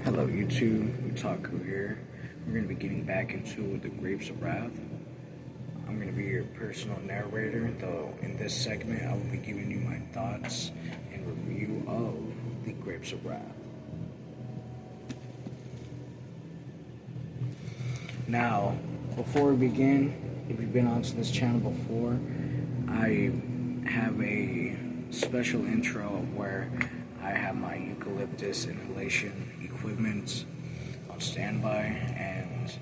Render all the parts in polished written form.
Hello YouTube, Otaku here. We're going to be getting back into the Grapes of Wrath. I'm going to be your personal narrator, though in this segment I will be giving you my thoughts and review of the Grapes of Wrath. Now, before we begin, if you've been onto this channel before, I have a special intro where I have my eucalyptus inhalation equipment on standby, and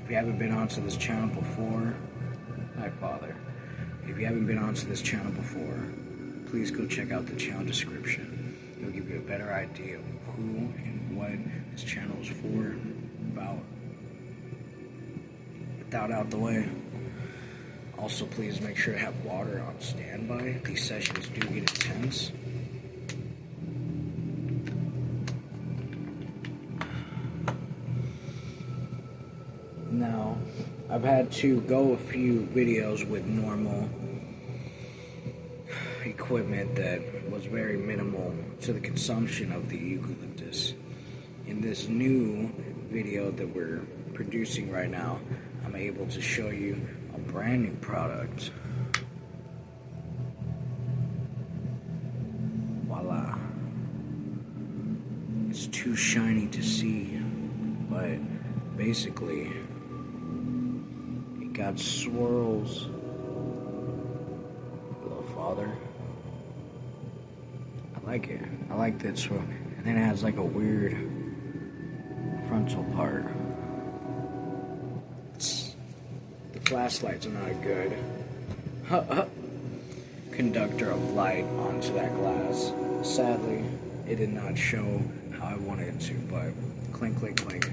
if you haven't been onto this channel before, hi Father, if you haven't been onto this channel before, please go check out the channel description. It'll give you a better idea of who and what this channel is for, about. With that out the way, also please make sure to have water on standby. These sessions do get intense. Now, I've had to go a few videos with normal equipment that was very minimal to the consumption of the eucalyptus. In this new video that we're producing right now, I'm able to show you a brand new product. Voila. It's too shiny to see, but basically it got swirls. Hello, Father. I like it. I like that swirl. And then it has like a weird frontal part. The flashlights are not good. Conductor of light onto that glass. Sadly, it did not show how I wanted it to, but clink, clink, clink.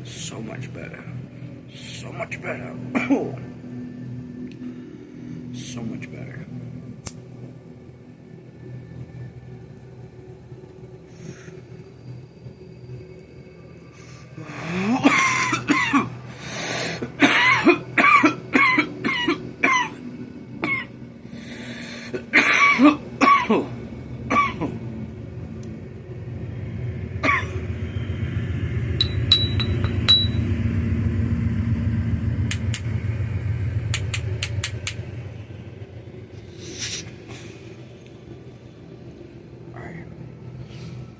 So much better. So much better. So much better.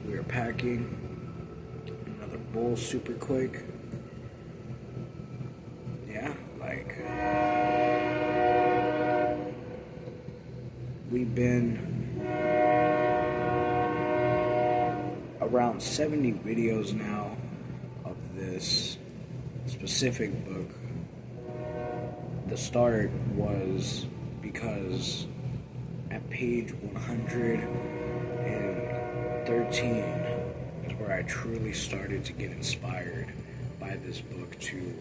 We are packing another bowl super quick. Yeah, like we've been around 70 videos now of this specific book. The start was because at page 113 is where I truly started to get inspired by this book to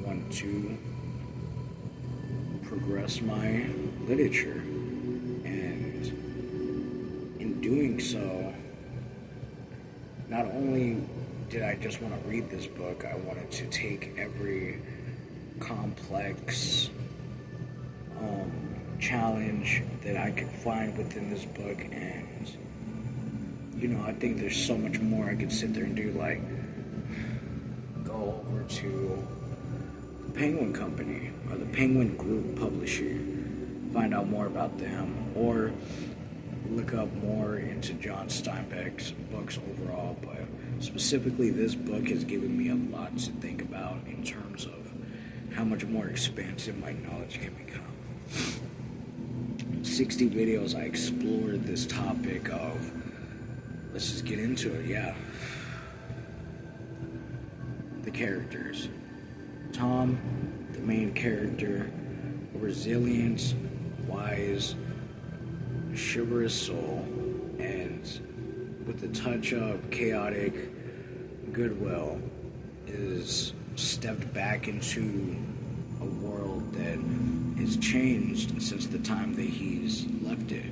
want to progress my literature. And in doing so, not only did I just want to read this book, I wanted to take every complex challenge that I could find within this book, and you know, I think there's so much more I could sit there and do, like go over to the Penguin Company or the Penguin Group Publisher, find out more about them, or look up more into John Steinbeck's books overall. But specifically, this book has given me a lot to think about in terms of how much more expansive my knowledge can become. 60 videos I explored this topic of, let's just get into it, yeah. The characters. Tom, the main character, a resilient, wise, chivalrous soul, and with a touch of chaotic goodwill, is stepped back into a world that has changed since the time that he's left it.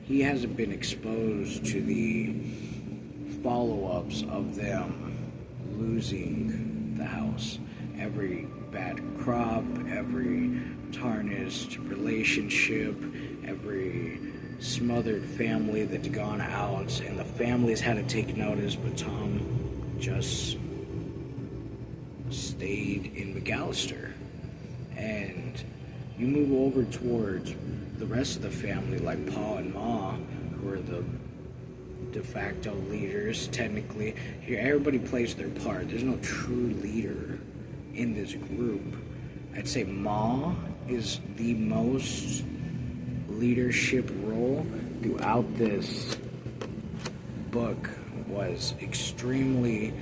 He hasn't been exposed to the follow-ups of them losing the house. Every bad crop, every tarnished relationship, every smothered family that's gone out, and the families had to take notice, but Tom just stayed in McAllister. And you move over towards the rest of the family, like Pa and Ma, who are the de facto leaders, technically. Here, everybody plays their part. There's no true leader in this group. I'd say Ma is the most leadership role throughout this book was extremely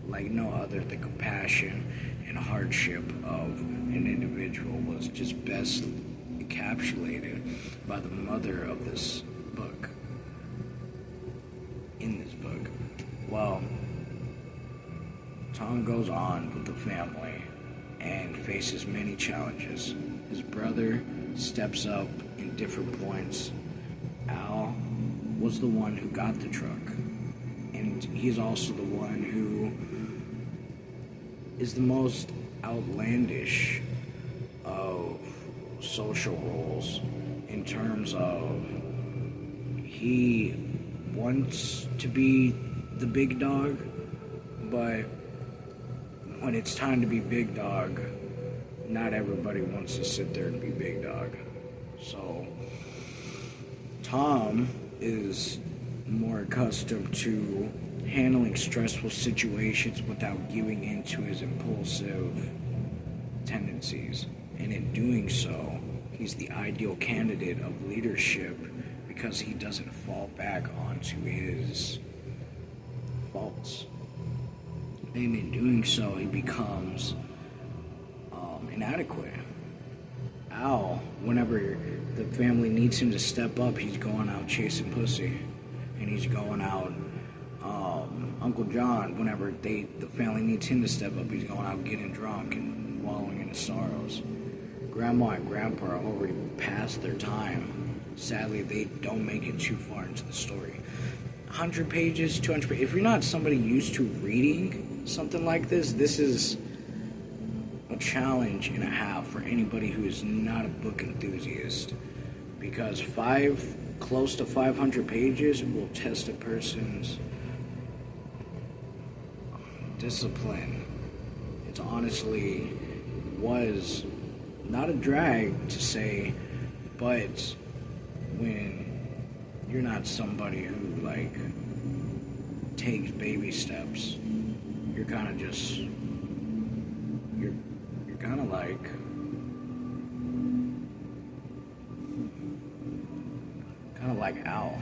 like no other. The compassion and hardship of an individual was just best encapsulated by the mother of this book. In this book, well, Tom goes on with the family and faces many challenges. His brother steps up in different points. Al was the one who got the truck, and he's also the one who is the most outlandish of social roles in terms of he wants to be the big dog, but when it's time to be big dog, not everybody wants to sit there and be big dog. So Tom is more accustomed to handling stressful situations without giving in to his impulsive tendencies. And in doing so, he's the ideal candidate of leadership because he doesn't fall back onto his faults. And in doing so, he becomes inadequate. Al, whenever the family needs him to step up, he's going out chasing pussy. And he's going out, Uncle John, whenever the family needs him to step up, he's going out getting drunk and wallowing in his sorrows. Grandma and Grandpa are already past their time. Sadly, they don't make it too far into the story. 100 pages, 200 pages. If you're not somebody used to reading something like this, this is a challenge and a half for anybody who is not a book enthusiast. Because close to 500 pages will test a person's discipline. It honestly was not a drag to say, but when you're not somebody who takes baby steps, you're kind of just you're kind of like Al.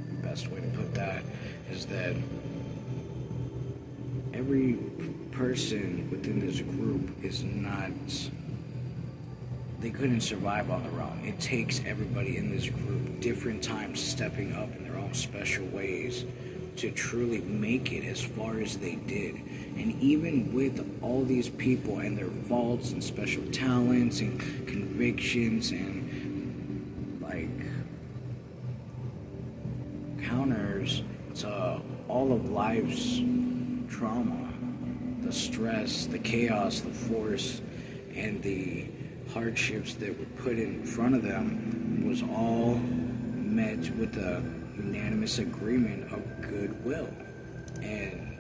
The best way to put that is that every person within this group is not, they couldn't survive on their own. It takes everybody in this group different times stepping up in their own special ways to truly make it as far as they did. And even with all these people and their faults and special talents and convictions and counters to all of life's trauma, the stress, the chaos, the force, and the hardships that were put in front of them was all met with a unanimous agreement of goodwill. And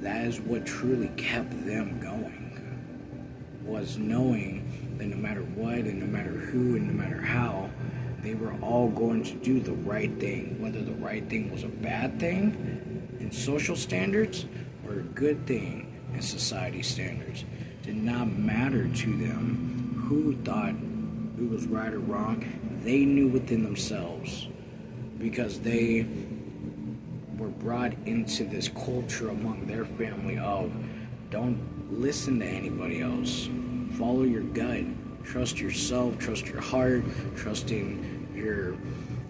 that is what truly kept them going, was knowing that no matter what and no matter who and no matter how, they were all going to do the right thing, whether the right thing was a bad thing in social standards or a good thing in society standards. It did not matter to them who thought it was right or wrong. They knew within themselves, because they were brought into this culture among their family of don't listen to anybody else. Follow your gut. Trust yourself, trust your heart, trust in your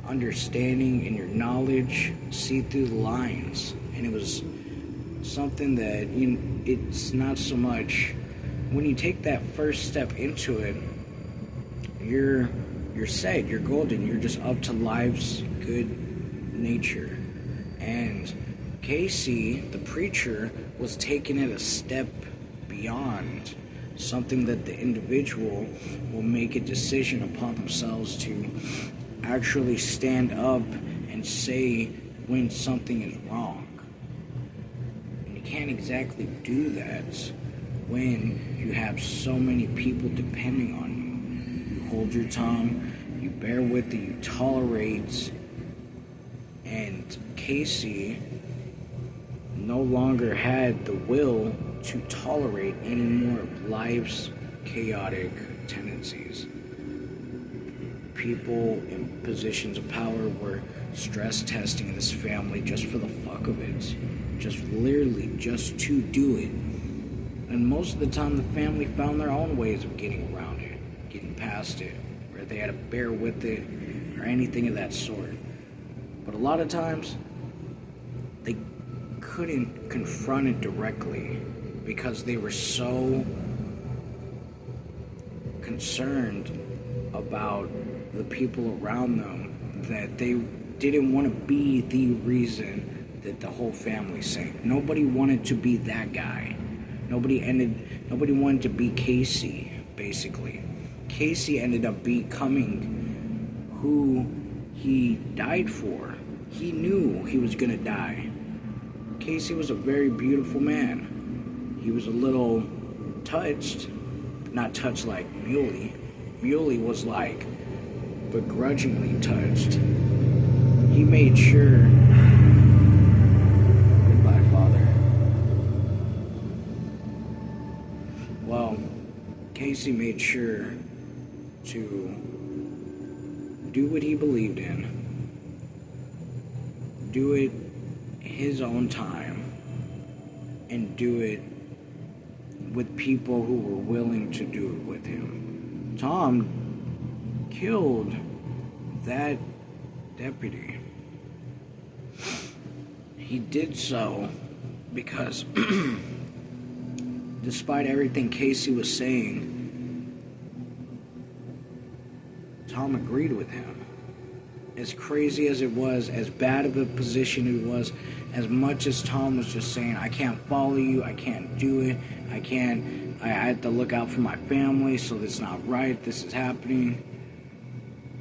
understanding and your knowledge. See through the lines. And it was something that it's not so much when you take that first step into it, you're set, you're golden, you're just up to life's good nature. And Casey, the preacher, was taking it a step beyond, something that the individual will make a decision upon themselves to actually stand up and say when something is wrong. And you can't exactly do that when you have so many people depending on you. You hold your tongue, you bear with it, you tolerate. And Casey no longer had the will to tolerate any more of life's chaotic tendencies. People in positions of power were stress testing this family just for the fuck of it. Just literally just to do it. And most of the time the family found their own ways of getting around it, getting past it, where they had to bear with it or anything of that sort. But a lot of times they couldn't confront it directly because they were so concerned about the people around them that they didn't want to be the reason that the whole family sank. Nobody wanted to be that guy. Nobody wanted to be Casey, basically. Casey ended up becoming who he died for. He knew he was gonna die. Casey was a very beautiful man. He was a little touched, not touched like Muley. Muley was like begrudgingly touched. He made sure. Goodbye, Father. Well, Casey made sure to do what he believed in, do it his own time, and do it with people who were willing to do it with him. Tom killed that deputy. He did so because despite everything Casey was saying, Tom agreed with him. As crazy as it was, as bad of a position it was, as much as Tom was just saying, I can't follow you, I can't do it, I have to look out for my family, so that's not right, this is happening.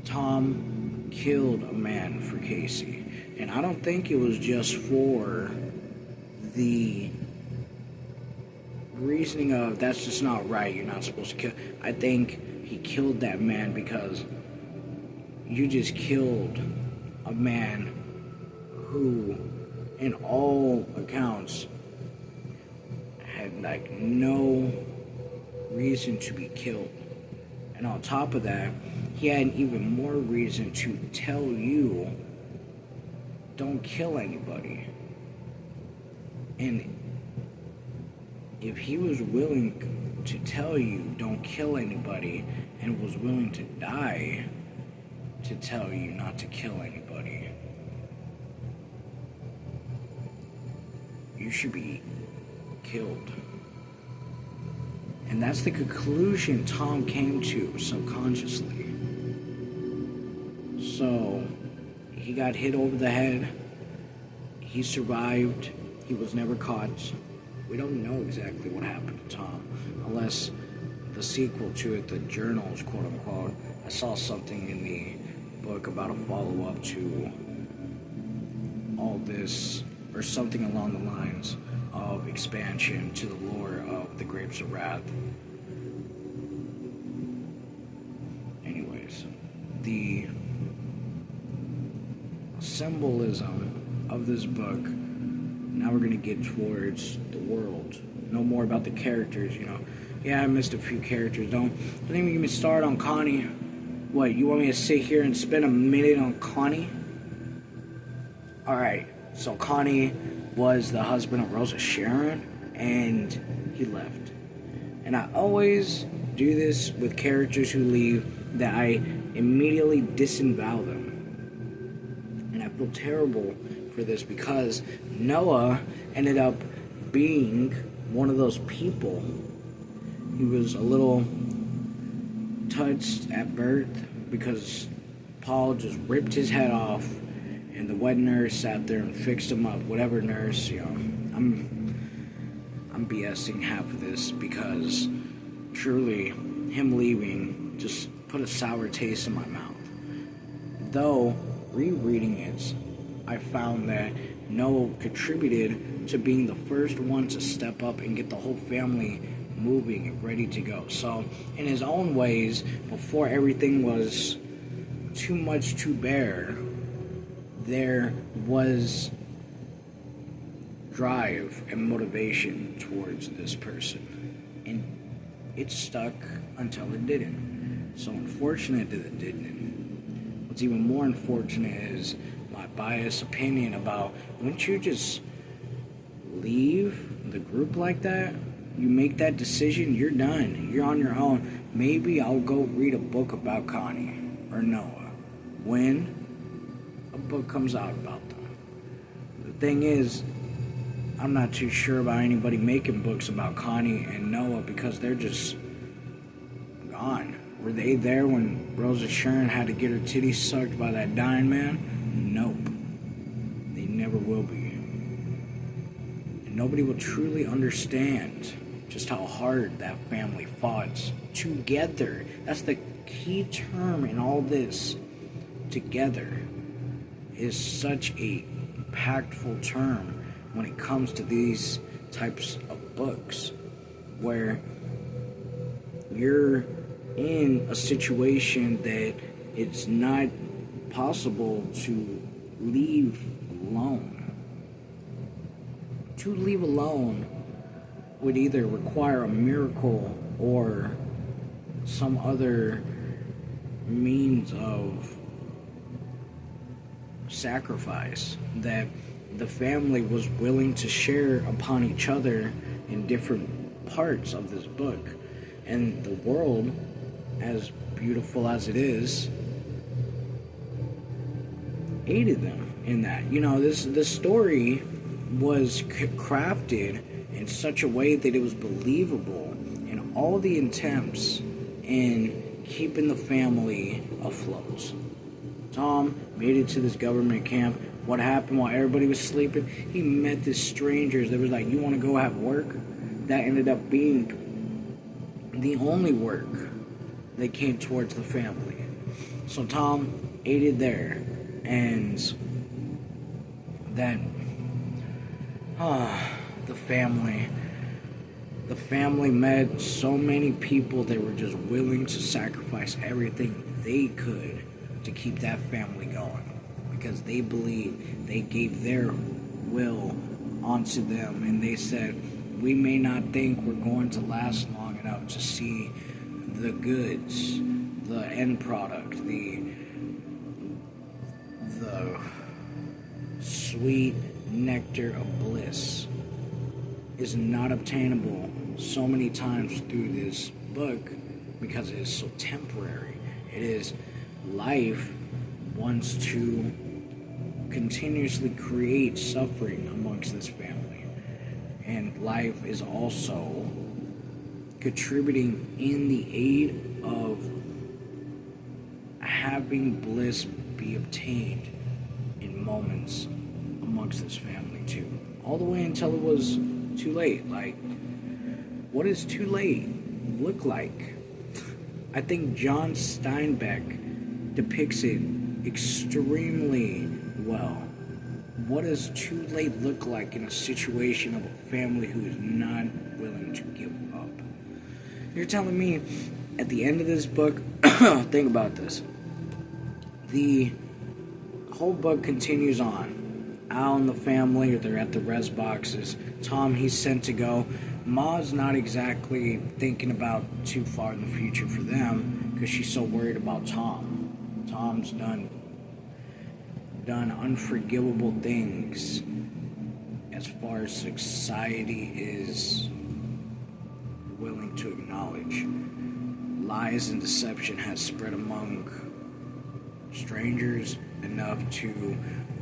Tom killed a man for Casey. And I don't think it was just for the reasoning of, that's just not right, you're not supposed to kill. I think he killed that man because you just killed a man who, in all accounts, had like no reason to be killed. And on top of that, he had even more reason to tell you, don't kill anybody. And if he was willing to tell you, don't kill anybody, and was willing to die to tell you not to kill anybody, you should be killed. And that's the conclusion Tom came to subconsciously. So, he got hit over the head. He survived. He was never caught. We don't know exactly what happened to Tom, unless the sequel to it, the journals, quote unquote. I saw something in the book about a follow-up to all this, or something along the lines of expansion to the lore of the Grapes of Wrath. Anyways, the symbolism of this book, now we're going to get towards the world. Know more about the characters, you know. Yeah, I missed a few characters. Don't even get me started on Connie. What, you want me to sit here and spend a minute on Connie? Alright, so Connie was the husband of Rosa Sharon, and he left. And I always do this with characters who leave, that I immediately disavow them. And I feel terrible for this because Noah ended up being one of those people. He was a little touched at birth because Paul just ripped his head off And the wet nurse sat there and fixed him up. Whatever nurse, I'm BSing half of this because truly him leaving just put a sour taste in my mouth. Though, rereading it, I found that Noah contributed to being the first one to step up and get the whole family moving and ready to go. So, in his own ways, before everything was too much to bear, there was drive and motivation towards this person. And it stuck until it didn't. So unfortunate that it didn't. What's even more unfortunate is my biased opinion about, wouldn't you just leave the group like that? You make that decision, you're done. You're on your own. Maybe I'll go read a book about Connie or Noah when a book comes out about them. The thing is, I'm not too sure about anybody making books about Connie and Noah because they're just gone. Were they there when Rosa Sharon had to get her titties sucked by that dying man? Nope. They never will be. And nobody will truly understand just how hard that family fought together. That's the key term in all this. Together is such a impactful term when it comes to these types of books, where you're in a situation that it's not possible to leave alone. To leave alone would either require a miracle or some other means of sacrifice that the family was willing to share upon each other in different parts of this book. And the world, as beautiful as it is, aided them in that. This story was crafted in such a way that it was believable in all the attempts in keeping the family afloat. Tom made it to this government camp. What happened while everybody was sleeping? He met these strangers that was like, you want to go have work? That ended up being the only work that came towards the family. So Tom aided there. And then, the family met so many people that were just willing to sacrifice everything they could to keep that family going. Because they believed, they gave their will onto them, and they said, we may not think we're going to last long enough to see the goods, the end product, the sweet nectar of bliss is not obtainable so many times through this book because it is so temporary. It is life wants to continuously create suffering amongst this family, and life is also contributing in the aid of having bliss be obtained in moments amongst this family too, all the way until it was too late. Like, what does too late look like? I think John Steinbeck depicts it extremely well. What does too late look like in a situation of a family who is not willing to give up? You're telling me at the end of this book, think about this. The whole book continues on. Al and the family, they're at the res boxes. Tom, he's sent to go. Ma's not exactly thinking about too far in the future for them because she's so worried about Tom. Tom's done unforgivable things as far as society is willing to acknowledge. Lies and deception has spread among strangers enough to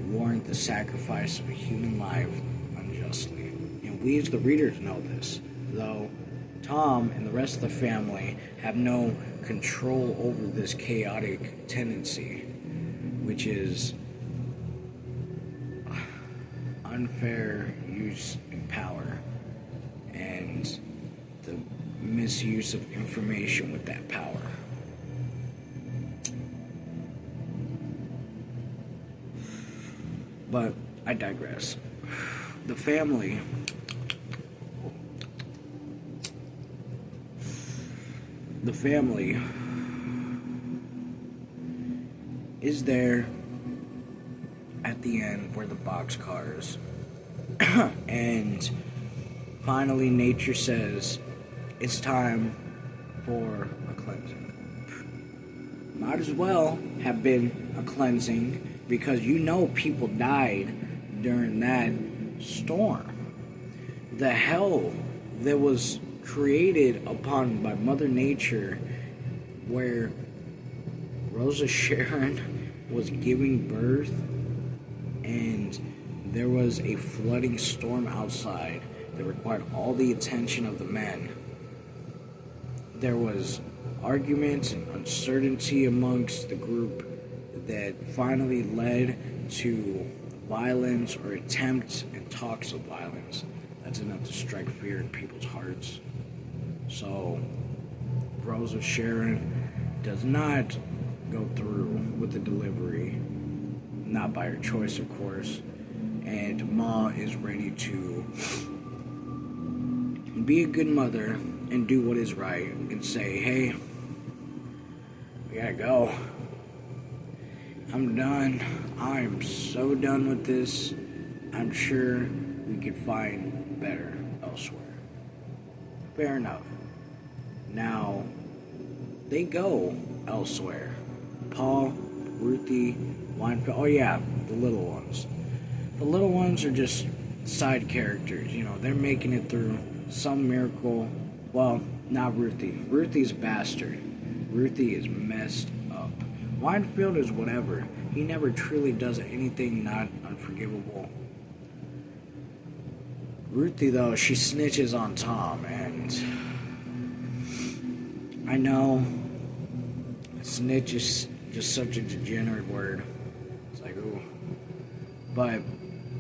warrant the sacrifice of a human life unjustly. And we as the readers know this, though Tom and the rest of the family have no control over this chaotic tendency, which is unfair use in power and the misuse of information with that power. But I digress. The family is there at the end where the boxcars and finally nature says it's time for a cleansing. Might as well have been a cleansing because people died during that storm. The hell that was created by Mother Nature where Rosa Sharon was giving birth and there was a flooding storm outside that required all the attention of the men. There was arguments and uncertainty amongst the group that finally led to violence or attempts and talks of violence. That's enough to strike fear in people's hearts. So, Rosa Sharon does not go through with the delivery, not by her choice, of course, and Ma is ready to be a good mother and do what is right and say, hey, we gotta go. I'm done. I'm so done with this. I'm sure we could find better elsewhere. Fair enough. Now, they go elsewhere. Paul, Ruthie, Weinfeld. Oh yeah, the little ones. The little ones are just side characters. They're making it through some miracle. Well, not Ruthie. Ruthie's a bastard. Ruthie is messed up. Weinfeld is whatever. He never truly does anything not unforgivable. Ruthie, though, she snitches on Tom, and I know snitch is just such a degenerate word. It's like, ooh. But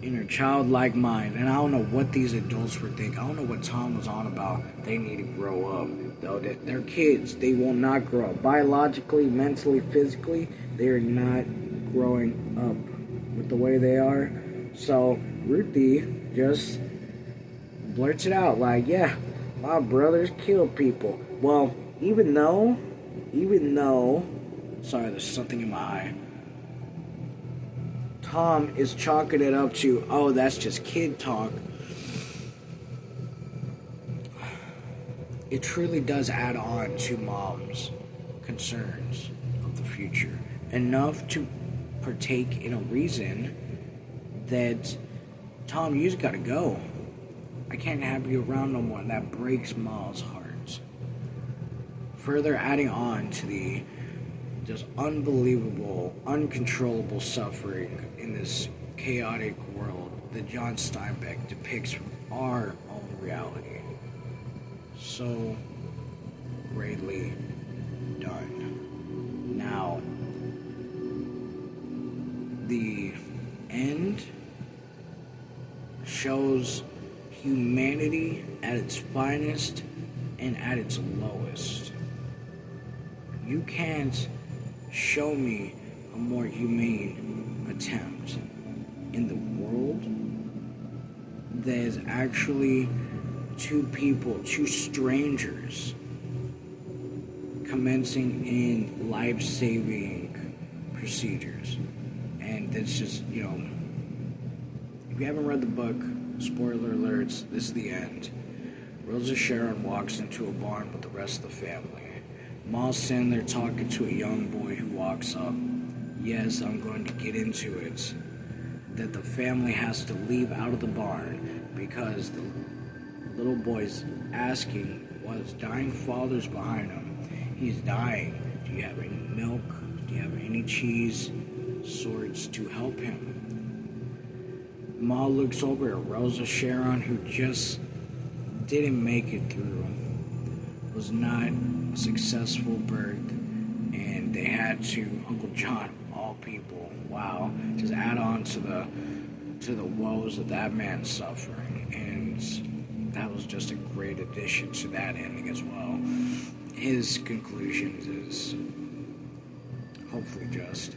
in her childlike mind, and I don't know what these adults were thinking. I don't know what Tom was on about. They need to grow up. Though they're kids. They will not grow up. Biologically, mentally, physically, they are not growing up with the way they are. So Ruthie just blurts it out like, yeah, my brothers kill people. Well, even though, sorry, there's something in my eye. Tom is chalking it up to, oh, that's just kid talk. It truly does add on to Mom's concerns of the future. Enough to partake in a reason that, Tom, you just gotta go. I can't have you around no more. That breaks Mom's heart. Further adding on to the just unbelievable, uncontrollable suffering in this chaotic world that John Steinbeck depicts from our own reality. So greatly done. Now, the end shows humanity at its finest and at its lowest. You can't show me a more humane attempt in the world that is actually two people, two strangers, commencing in life-saving procedures. And that's just, if you haven't read the book, spoiler alerts, this is the end. Rosa Sharon walks into a barn with the rest of the family. Ma's sitting there talking to a young boy who walks up. Yes, I'm going to get into it. That the family has to leave out of the barn because the little boy's asking what his dying father's behind him. He's dying. Do you have any milk? Do you have any cheese? Sorts to help him. Ma looks over at Rosa Sharon, who just didn't make it through. Was not a successful birth, and they had to, Uncle John, all people, wow, just add on to the to the woes of that man's suffering, and that was just a great addition to that ending as well. His conclusions is hopefully just.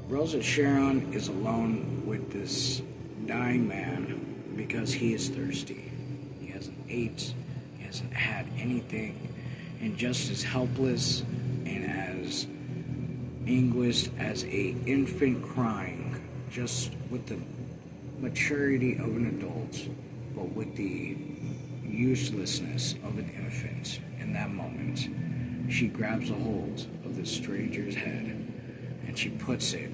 Rosa Sharon is alone with this dying man because he is thirsty. He hasn't ate, he hasn't had anything, and just as helpless and as anguished as a infant crying, just with the maturity of an adult, but with the uselessness of an infant in that moment. She grabs a hold of this stranger's head and she puts it,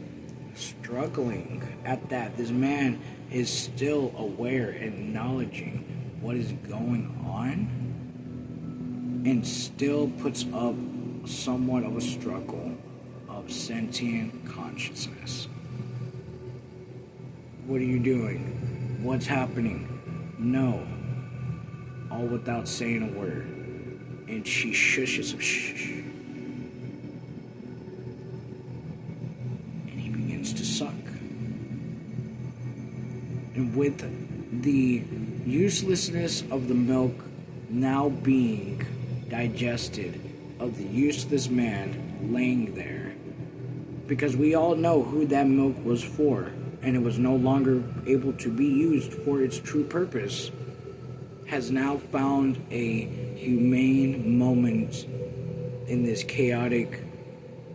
struggling at that. This man is still aware and acknowledging what is going on and still puts up somewhat of a struggle of sentient consciousness. What are you doing? What's happening? No. All without saying a word. And she shushes him. Shh. And he begins to suck. And with the uselessness of the milk now being digested, of the useless man laying there, because we all know who that milk was for, and it was no longer able to be used for its true purpose, has now found a humane moment in this chaotic,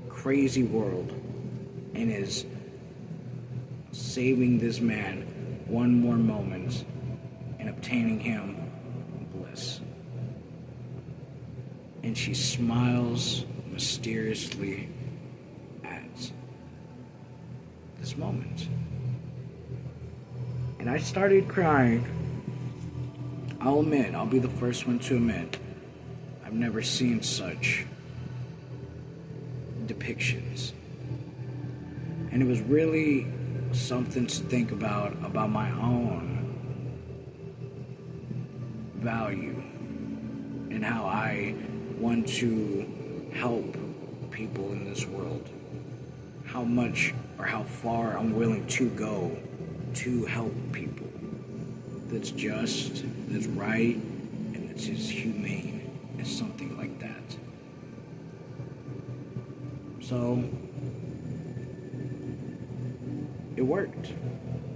crazy world, and is saving this man one more moment and obtaining him bliss. And she smiles mysteriously at this moment. And I started crying. I'll admit, I'll be the first one to admit, I've never seen such depictions. And it was really something to think about my own value and how I want to help people in this world. How much or how far I'm willing to go to help people. That's just, that's right, and that's just humane, as something like that. So, it worked.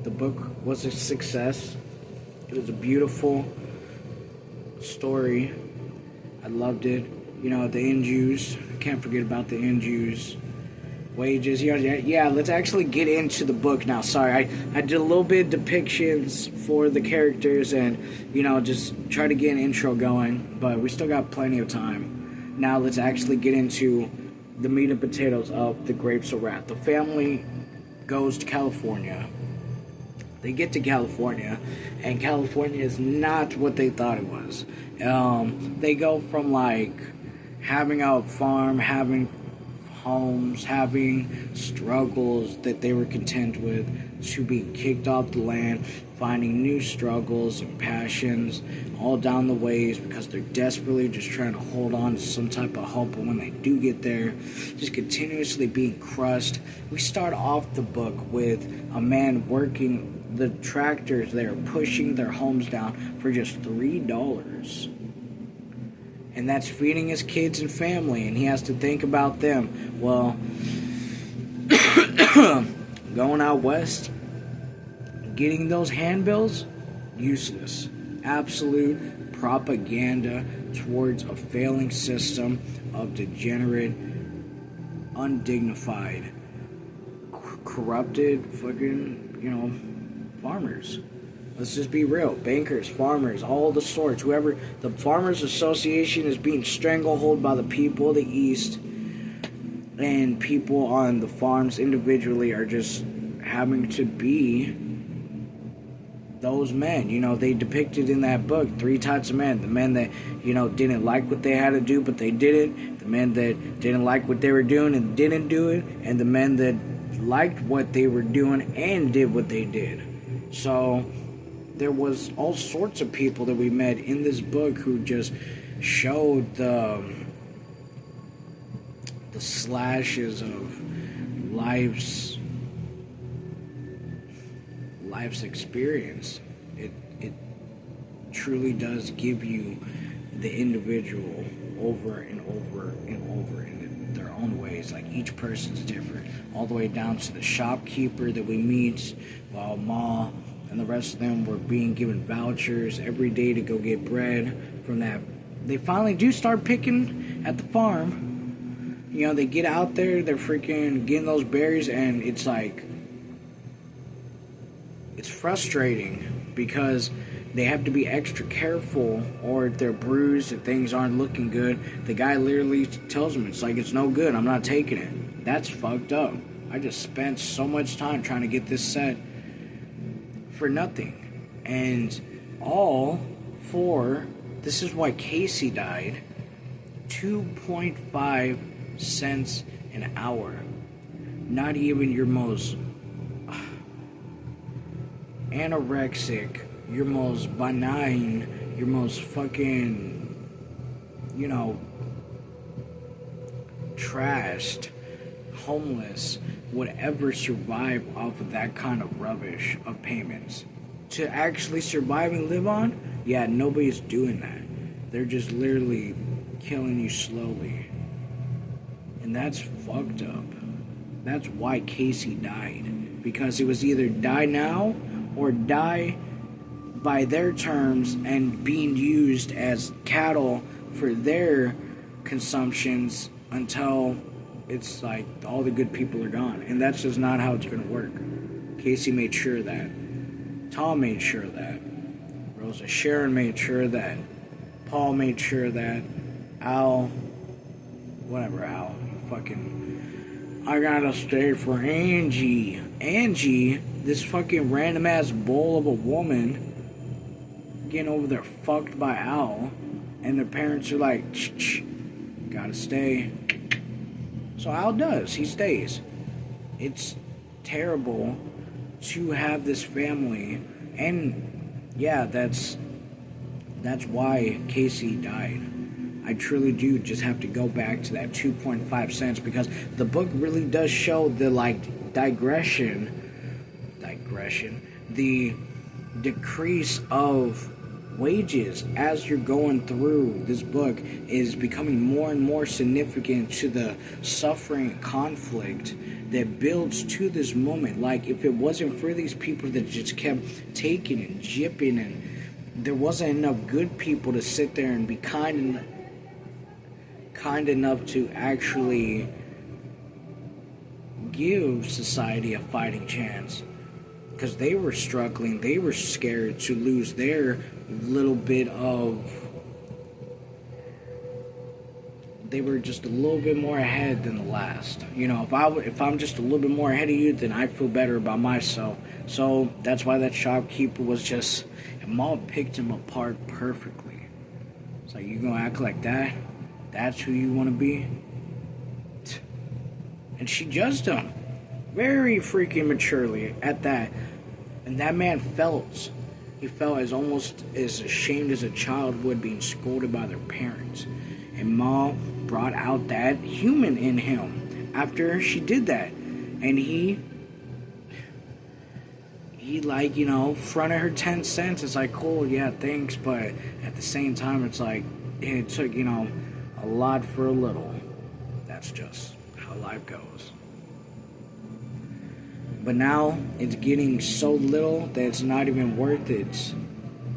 The book was a success. It was a beautiful story. I loved it. You know, the end use. Can't forget about the end use. Wages. Yeah, let's actually get into the book now. Sorry, I did a little bit of depictions for the characters and, you know, just try to get an intro going. But we still got plenty of time. Now let's actually get into the meat and potatoes of the Grapes of Wrath. The family goes to California. They get to California, and California is not what they thought it was. They go from, like, having a farm, having homes, having struggles that they were content with, to being kicked off the land, finding new struggles and passions all down the ways because they're desperately just trying to hold on to some type of hope. But when they do get there, just continuously being crushed. We start off the book with a man working the tractors there, pushing their homes down for just $3. And that's feeding his kids and family, and he has to think about them. Well, going out west, getting those handbills, useless. Absolute propaganda towards a failing system of degenerate, undignified, corrupted fucking, farmers. Let's just be real. Bankers, farmers, all the sorts. Whoever, the Farmers Association is being stranglehold by the people of the East, and people on the farms individually are just having to be those men. They depicted in that book 3 types of men. The men that, didn't like what they had to do, but they did it. The men that didn't like what they were doing and didn't do it. And the men that liked what they were doing and did what they did. So there was all sorts of people that we met in this book who just showed the slashes of life's life's experience. It truly does give you the individual over and over and over in their own ways. Like, each person's different, all the way down to the shopkeeper that we meet, while Ma and the rest of them were being given vouchers every day to go get bread from that. They finally do start picking at the farm. You know, they get out there, they're freaking getting those berries, and it's like, it's frustrating because they have to be extra careful, or if they're bruised, if things aren't looking good, the guy literally tells them, it's like, it's no good, I'm not taking it. That's fucked up. I just spent so much time trying to get this set for nothing. And all for, this is why Casey died, 2.5 cents an hour. Not even your most anorexic, your most benign, your most fucking, you know, trashed, homeless would ever survive off of that kind of rubbish of payments. To actually survive and live on, yeah, nobody's doing that. They're just literally killing you slowly. And that's fucked up. That's why Casey died. Because it was either die now or die by their terms and being used as cattle for their consumptions until it's like all the good people are gone. And that's just not how it's going to work. Casey made sure of that. Tom made sure of that. Rosa Sharon made sure of that. Paul made sure of that. Al, whatever, Al, fucking, I gotta stay for Angie. Angie, this fucking random ass bull of a woman, getting over there fucked by Al, and the parents are like, shh, gotta stay. So Al does, he stays. It's terrible to have this family, and yeah, that's why Casey died. I truly do just have to go back to that 2.5 cents, because the book really does show the digression, the decrease of wages as you're going through this book is becoming more and more significant to the suffering and conflict that builds to this moment. Like, if it wasn't for these people that just kept taking and jipping, and there wasn't enough good people to sit there and be kind enough to actually give society a fighting chance, because they were struggling, they were scared to lose their little bit of, they were just a little bit more ahead than the last. You know, if I'm just a little bit more ahead of you, then I feel better about myself. So that's why that shopkeeper was just, and Ma picked him apart perfectly. It's like, you gonna act like that? That's who you want to be? And she judged him very freaking maturely at that. And that man felt, he felt as almost as ashamed as a child would being scolded by their parents. And Ma brought out that human in him after she did that. And he like, you know, fronted her 10 cents. It's like, cool, yeah, thanks. But at the same time, it's like, it took, you know, a lot for a little. That's just how life goes. But now it's getting so little that it's not even worth it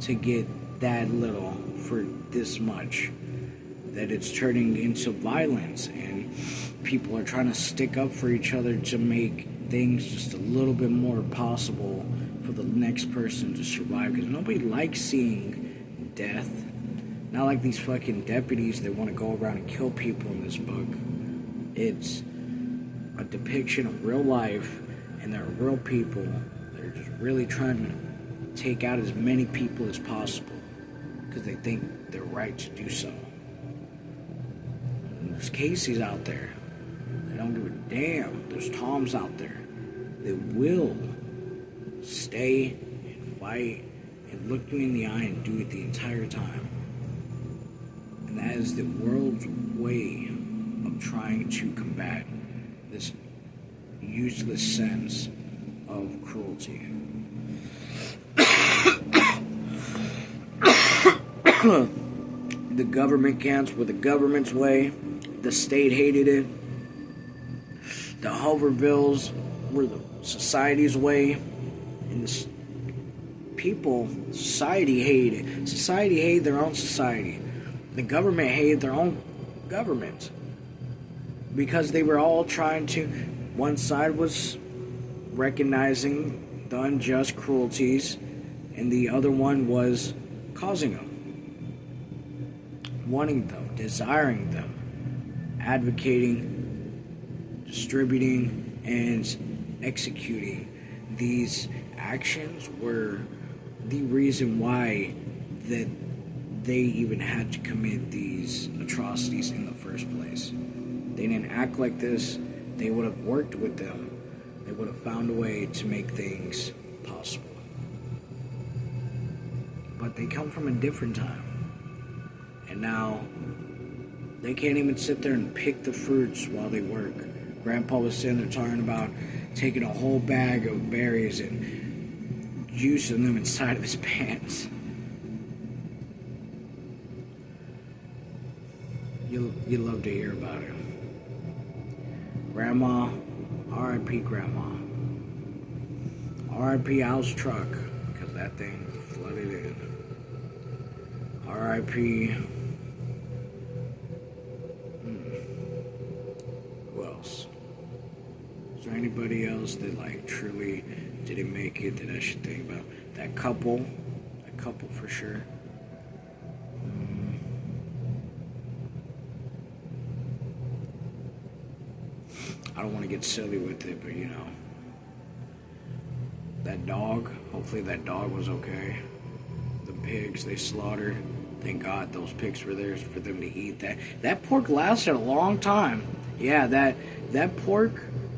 to get that little for this much. That it's turning into violence, and people are trying to stick up for each other to make things just a little bit more possible for the next person to survive. Because nobody likes seeing death. Not like these fucking deputies that want to go around and kill people in this book. It's a depiction of real life, and there are real people that are just really trying to take out as many people as possible because they think they're right to do so. And there's Casey's out there. They don't give a damn. There's Toms out there that will stay and fight and look you in the eye and do it the entire time. And that is the world's way of trying to combat this useless sense of cruelty. The government camps were the government's way. The state hated it. The hover bills were the society's way. And the society hated it. Society hated their own society. The government hated their own government. Because they were all trying to... One side was recognizing the unjust cruelties, and the other one was causing them. Wanting them, desiring them, advocating, distributing, and executing these actions were the reason why that they even had to commit these atrocities in the first place. They didn't act like this. They would have worked with them. They would have found a way to make things possible. But they come from a different time. And now, they can't even sit there and pick the fruits while they work. Grandpa was sitting there talking about taking a whole bag of berries and juicing them inside of his pants. You love to hear about it. Grandma, R.I.P. Grandma. R.I.P. Al's truck, because that thing flooded in. R.I.P. Who else? Is there anybody else that truly didn't make it that I should think about? That couple for sure. I don't want to get silly with it, but that dog, hopefully that dog was okay. The pigs they slaughtered, thank God those pigs were there for them to eat. That pork lasted a long time. Yeah, that pork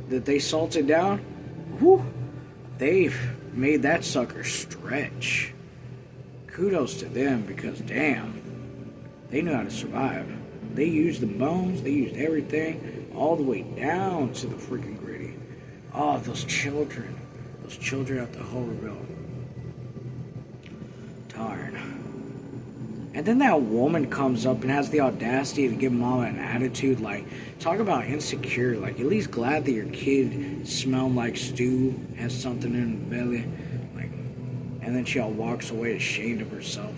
that they salted down, whew, they've made that sucker stretch. Kudos to them, because damn, they knew how to survive. They used the bones, they used everything, all the way down to the freaking gritty. Oh, those children at the Hoverville. Darn. And then that woman comes up and has the audacity to give mom an attitude, talk about insecure, at least glad that your kid smelled like stew, has something in the belly, and then she all walks away ashamed of herself.